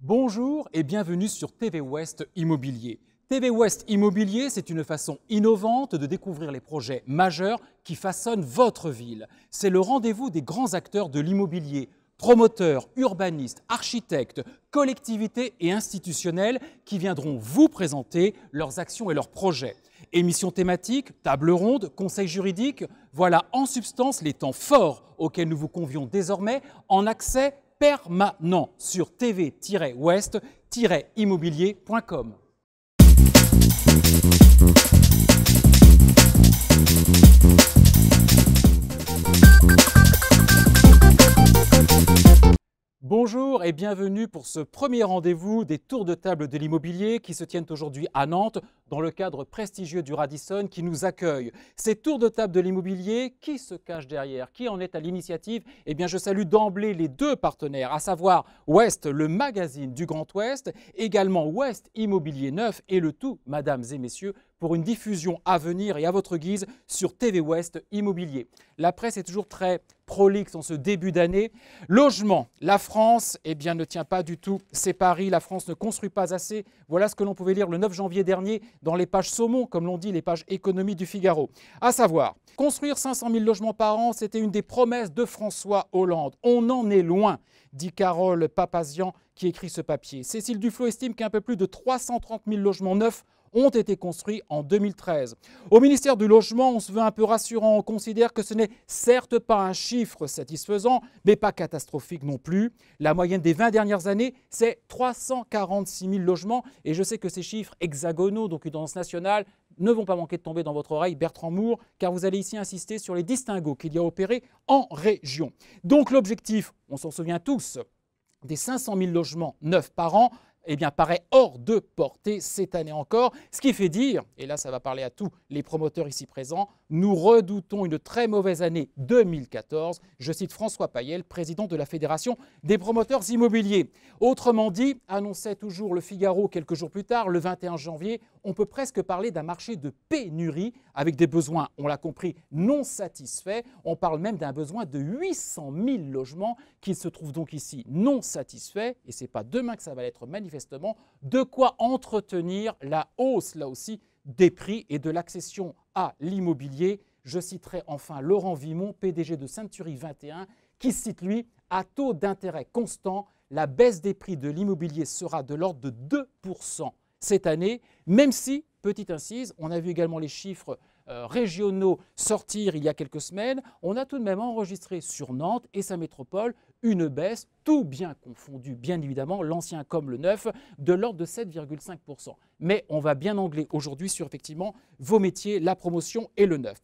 Bonjour et bienvenue sur TV Ouest Immobilier. TV Ouest Immobilier, c'est une façon innovante de découvrir les projets majeurs qui façonnent votre ville. C'est le rendez-vous des grands acteurs de l'immobilier, promoteurs, urbanistes, architectes, collectivités et institutionnels qui viendront vous présenter leurs actions et leurs projets. Émissions thématiques, tables rondes, conseils juridiques, voilà en substance les temps forts auxquels nous vous convions désormais en accès permanent sur tv-ouest-immobilier.com. Bonjour et bienvenue pour ce premier rendez-vous des tours de table de l'immobilier qui se tiennent aujourd'hui à Nantes dans le cadre prestigieux du Radisson qui nous accueille. Ces tours de table de l'immobilier, qui se cache derrière? Qui en est à l'initiative? Eh bien, je salue d'emblée les deux partenaires, à savoir Ouest, le magazine du Grand Ouest, également Ouest Immobilier Neuf et le tout, mesdames et messieurs, pour une diffusion à venir et à votre guise sur TV Ouest Immobilier. La presse est toujours très prolixe en ce début d'année. Logement, la France ne tient pas du tout ses paris. La France ne construit pas assez. Voilà ce que l'on pouvait lire le 9 janvier dernier dans les pages saumon, comme l'on dit, les pages économie du Figaro. À savoir, construire 500 000 logements par an, c'était une des promesses de François Hollande. On en est loin, dit Carole Papazian qui écrit ce papier. Cécile Duflot estime qu'un peu plus de 330 000 logements neufs ont été construits en 2013. Au ministère du Logement, on se veut un peu rassurant. On considère que ce n'est certes pas un chiffre satisfaisant, mais pas catastrophique non plus. La moyenne des 20 dernières années, c'est 346 000 logements. Et je sais que ces chiffres hexagonaux, donc une tendance nationale, ne vont pas manquer de tomber dans votre oreille, Bertrand Moore, car vous allez ici insister sur les distinguos qu'il y a opérés en région. Donc l'objectif, on s'en souvient tous, des 500 000 logements neufs par an, paraît hors de portée cette année encore, ce qui fait dire, et là ça va parler à tous les promoteurs ici présents, nous redoutons une très mauvaise année 2014, je cite François Payel, président de la Fédération des promoteurs immobiliers. Autrement dit, annonçait toujours le Figaro quelques jours plus tard, le 21 janvier, on peut presque parler d'un marché de pénurie avec des besoins, on l'a compris, non satisfaits. On parle même d'un besoin de 800 000 logements qui se trouvent donc ici non satisfaits, et ce n'est pas demain que ça va l'être manifestement, de quoi entretenir la hausse, là aussi, des prix et de l'accession à l'immobilier. Je citerai enfin Laurent Vimon, PDG de Century 21, qui cite lui, à taux d'intérêt constant, la baisse des prix de l'immobilier sera de l'ordre de 2% cette année, même si, petite incise, on a vu également les chiffres régionaux sortir il y a quelques semaines, on a tout de même enregistré sur Nantes et sa métropole une baisse, tout bien confondu, bien évidemment, l'ancien comme le neuf, de l'ordre de 7,5%. Mais on va bien angler aujourd'hui sur effectivement vos métiers, la promotion et le neuf.